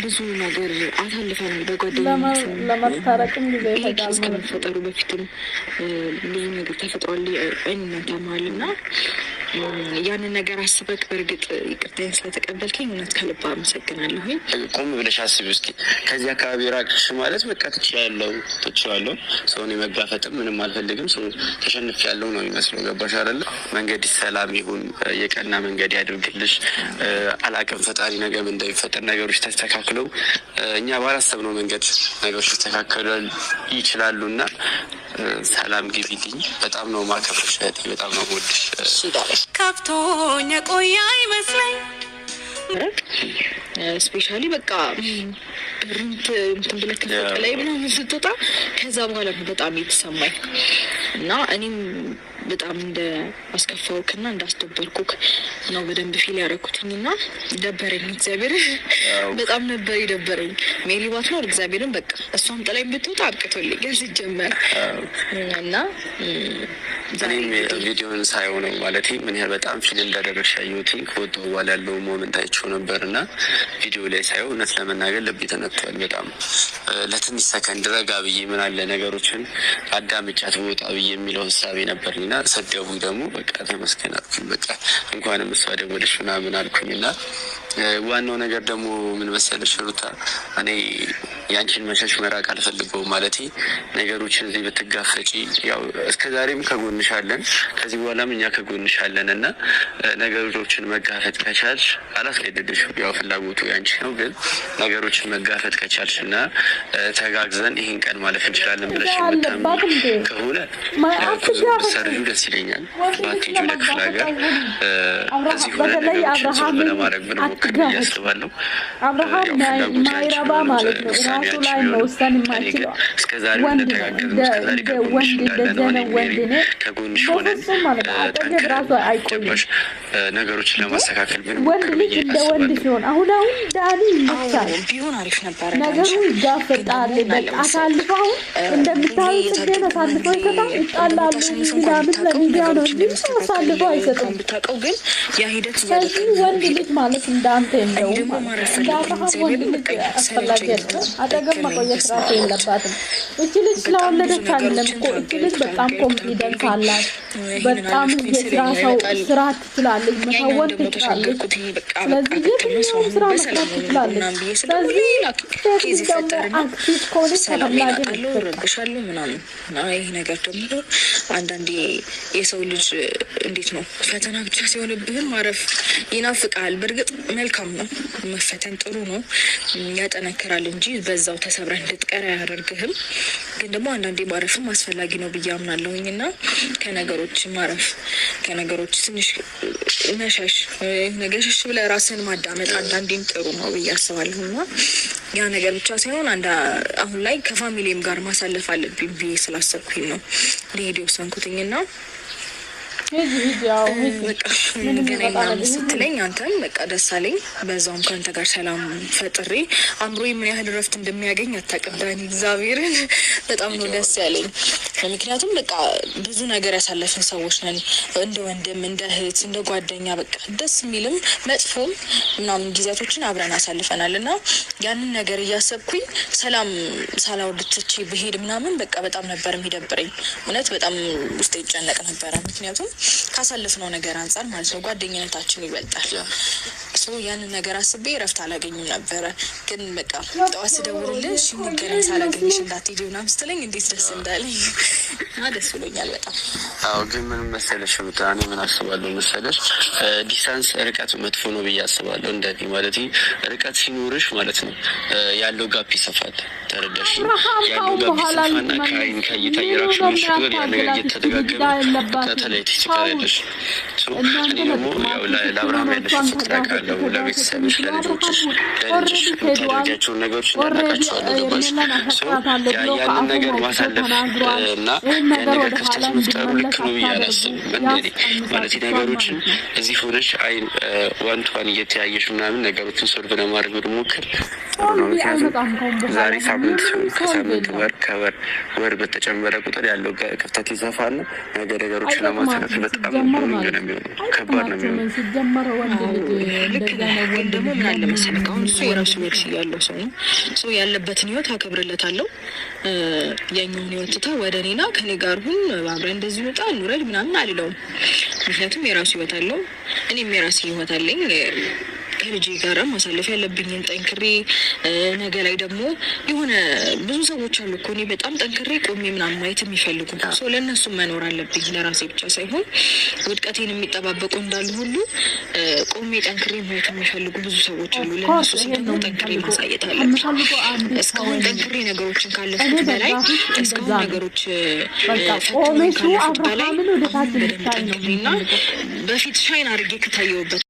ብዙ ነገር አሳልፈናል በጓደኝነት ለመታረቅም ጊዜ ይፈጃል። እስከመፈጠሩ በፊትም ብዙ ነገር ተፈጥሯል እናንተ መሀል እና ያንን ነገር አስበክ በእርግጥ ይቅርታዬን ስለተቀበልከኝ እውነት ከልብ አመሰግናለሁ። ቆም ብለሽ አስቢ እስኪ። ከዚህ አካባቢ ራቅሽ ማለት በቃ ትችያለሁ ሰውን የመጋፈጥም ምንም አልፈልግም፣ ሰው ተሸንፊያለሁ ነው የሚመስለው። ገባሽ አይደለ? መንገድ ሰላም ይሁን፣ የቀና መንገድ ያድርግልሽ። አላቅም ፈጣሪ ነገር እንደሚፈጠር ነገሮች ተስተካክለው እኛ ባላሰብነው መንገድ ነገሮች ሊስተካከሉ ይችላሉ እና ሰላም ግቢልኝ። በጣም ነው ማከብርሽ፣ በጣም ነው ወድሽ። ከፍቶኝ ቆያ ይመስለኝ ስፔሻሊ በቃ እንትን ብለህ ከፎቅ ላይ ምናምን ስትወጣ ከዛ በኋላ ነው በጣም የተሰማኝ እና እኔም በጣም እንደ አስከፋውክና እንዳስደበርኩክ ነው በደንብ ፊል ያደረኩትኝ እና ደበረኝ። እግዚአብሔር በጣም ነበር የደበረኝ። ሜሊባት ነው እግዚአብሔርን በቃ እሷም ጥላኝ ብትወጣ አብቅቶልኝ ሲጀመር እና እኔም ቪዲዮን ሳየው ነው ማለት ምን ያህል በጣም ፊል እንዳደረግሽ ያየሁትኝ። ከወጣሁ በኋላ ያለው ሞመንት አይቼው ነበር እና ቪዲዮ ላይ ሳየው እውነት ለመናገር ልቤ ተነክቷል በጣም። ለትንሽ ሰከንድ ረጋ ብዬ ምን አለ ነገሮችን አዳምጫት ወጣ ብዬ የሚለው ሀሳቤ ነበርና ሰደቡኝ ደግሞ በቃ ተመስገን አልኩኝ። በቃ እንኳንም እሷ ደወለች ምናምን አልኩኝ እና ዋናው ነገር ደግሞ ምን መሰለሽ ሩታ፣ እኔ ያንቺን መሸሽ መራቅ አልፈልገውም ማለት ነገሮችን እዚህ ብትጋፈጪ ያው እስከዛሬም ከጎንሻለን ከዚህ በኋላም እኛ ከጎንሻለን እና ነገሮችን መጋፈጥ ከቻልሽ አላስገድድሽም፣ ያው ፍላጎቱ ያንቺ ነው። ግን ነገሮችን መጋፈጥ ከቻልሽ እና ተጋግዘን ይህን ቀን ማለፍ እንችላለን ብለሽ የምታምኚ ከሆነ ሰርጁ ደስ ይለኛል። ባትሄጂ ወደ ክፍለ ሀገር እዚህ ሆነ ነገሮችን ሶልቭ ለማድረግ ብንሞክር ብዬ አስባለሁ። አብርሃም ማይረባ ማለት ነው። ራሱ ላይ መወሰን የማይችለው ወንድ ከጎንሽ ሆነን ነገሮችን ለማስተካከል ወንድ ልጅ እንደ ወንድ ሲሆን አሁን ዳኒ ይቻል ቢሆን አሪፍ ነበር። ነገሩ ይጋፈጣል። በቃ አሳልፈው እንደምታዩት ግን አሳልፈው ይጣላሉ ምናምን ለሚዲያ ነው እንጂ አሳልፈው አይሰጡም። ብታውቀው ግን ያ ሂደት ወንድ ልጅ ማለት እንዳንተ እንደው ወንድ ልጅ አስፈላጊ ነው። አጠገብ መቆየት ራሱ የለባትም። እቺ ልጅ ስለወለደች አይደለም እኮ እቺ ልጅ በጣም ኮንፊደንስ አላት። በጣም የስራ ሰው ስራ ትችላለች፣ መተወን ትችላለች። ስለዚህ የትኛውም ስራ መስራት ትችላለች። ስለዚህ ከዚህ ደግሞ አክቲቭ ከሆነች ተፈላጊ ረብሻለሁ ምናምን ይህ ነገር ደግሞ አንዳንዴ የሰው ልጅ እንዴት ነው ፈተና ብቻ ሲሆንብህም ማረፍ ይናፍቃል። በእርግጥ መልካም ነው መፈተን ጥሩ ነው፣ ያጠነክራል እንጂ በዛው ተሰብረህ እንድትቀር አያደርግህም። ግን ደግሞ አንዳንዴ ማረፍም አስፈላጊ ነው ብዬ አምናለሁኝ እና ከነገሮች ማረፍ ከነገሮች ትንሽ መሸሽ ነገሸሽ ብለህ ራስን ማዳመጥ አንዳንዴም ጥሩ ነው ብዬ አስባለሁ እና ያ ነገር ብቻ ሳይሆን አሁን ላይ ከፋሚሊም ጋር ማሳለፍ አለብኝ ብዬ ስላሰብኩኝ ነው ሊሄድ የወሰንኩትኝ እና ገናኝ ስትለኝ አንተም በቃ ደስ አለኝ። በዛውም ከአንተ ጋር ሰላም ፈጥሬ አእምሮዬ ምን ያህል እረፍት እንደሚያገኝ አታውቅም ዳኒ። እግዚአብሔርን በጣም ነው ደስ ያለኝ። ምክንያቱም በቃ ብዙ ነገር ያሳለፍን ሰዎች ነን፣ እንደ ወንድም እንደ እህት እንደ ጓደኛ በቃ ደስ የሚልም መጥፎም ምናምን ጊዜያቶችን አብረን አሳልፈናል እና ያንን ነገር እያሰብኩኝ ሰላም ሳላወርድ ትቼ ብሄድ ምናምን በቃ በጣም ነበር የሚደብረኝ። እውነት በጣም ውስጤ ይጨነቅ ነበረ። ምክንያቱም ካሳለፍነው ነገር አንጻር ማለት ነው ጓደኝነታችን ይበልጣል። ያንን ነገር አስቤ እረፍት አላገኝም ነበረ። ግን በቃ ጠዋት ስደውልልሽ ንገረኝ ሳላገኝሽ እንዳትሄጂ ምናምን ስትለኝ እንዴት ደስ እንዳለኝ ደስ ብሎኛል በጣም። አዎ ግን ምን መሰለሽ እኔ ምን አስባለሁ መሰለሽ ዲስታንስ ርቀት መጥፎ ነው ብዬ አስባለሁ። እንደዚህ ማለት ርቀት ሲኖርሽ ማለት ነው ያለው ጋፕ ይሰፋል። ተረዳሽ? ያለው ጋፕ ይሰፋና ከአይን ከእይታ የራቅሽ ነገር ያ ነገር እየተደጋገመ ከተለያይተሽ ትቀሪያለሽ። እኔ ደግሞ ያው ለአብርሃም ያለሽ ፍቅር አውቃለሁ። ለቤተሰብሽ ለልጆችሽ ለልጆችሽ የምታደርጊያቸውን ነገሮች እናውቃቸዋለሁ። ገባሽ? ያንን ነገር ማሳለፍ እና ያን ነገር ክፍተት መፍጠሩ ልክ ነው ብዬ አላስብም። እንደኔ ማለት ነገሮችን እዚህ ሆነሽ አይን ዋን ቱ ዋን እየተያየሽ ምናምን ነገሮችን ሶልቭ ለማድረግ ብንሞክር ጥሩ ነው። ምክንያቱም ዛሬ ሳምንት ሲሆን ከሳምንት ወር በተጨመረ ቁጥር ያለው ክፍተት ይሰፋል። ነገ ነገሮችን ለማስተካከል በጣም ከባድ ነው የሚሆነው። ልክ ግን ደግሞ ምን አለ መሰለህ አሁን እሱ የራሱ ህይወት ያለው ሰው ነው። ሰው ያለበትን ህይወት አከብርለታለሁ። የኛውን ህይወት ትታ ወደ እኔና ከኔ ጋር ሁን አብረን እንደዚህ ወጣ እንውረድ ምናምን አልለውም። ምክንያቱም የራሱ ህይወት አለው፣ እኔም የራሴ ህይወት አለኝ። ከልጄ ጋር ማሳለፍ ያለብኝን ጠንክሬ ነገ ላይ ደግሞ የሆነ ብዙ ሰዎች አሉ እኮ እኔ በጣም ጠንክሬ ቆሜ ምናምን ማየት የሚፈልጉ ሰው ለእነሱ መኖር አለብኝ። ለራሴ ብቻ ሳይሆን ውድቀቴን የሚጠባበቁ እንዳሉ ሁሉ ቆሜ ጠንክሬ ማየት የሚፈልጉ ብዙ ሰዎች አሉ። ለእነሱ ስንሆን ጠንክሬ ማሳየት አለብኝ። እስካሁን ጠንክሬ ነገሮችን ካለፉት በላይ እስካሁን ነገሮች ፈትኖኝ ካለፉት በላይ በደንብ ጠንክሬና በፊት ሻይን አድርጌ ከታየሁበት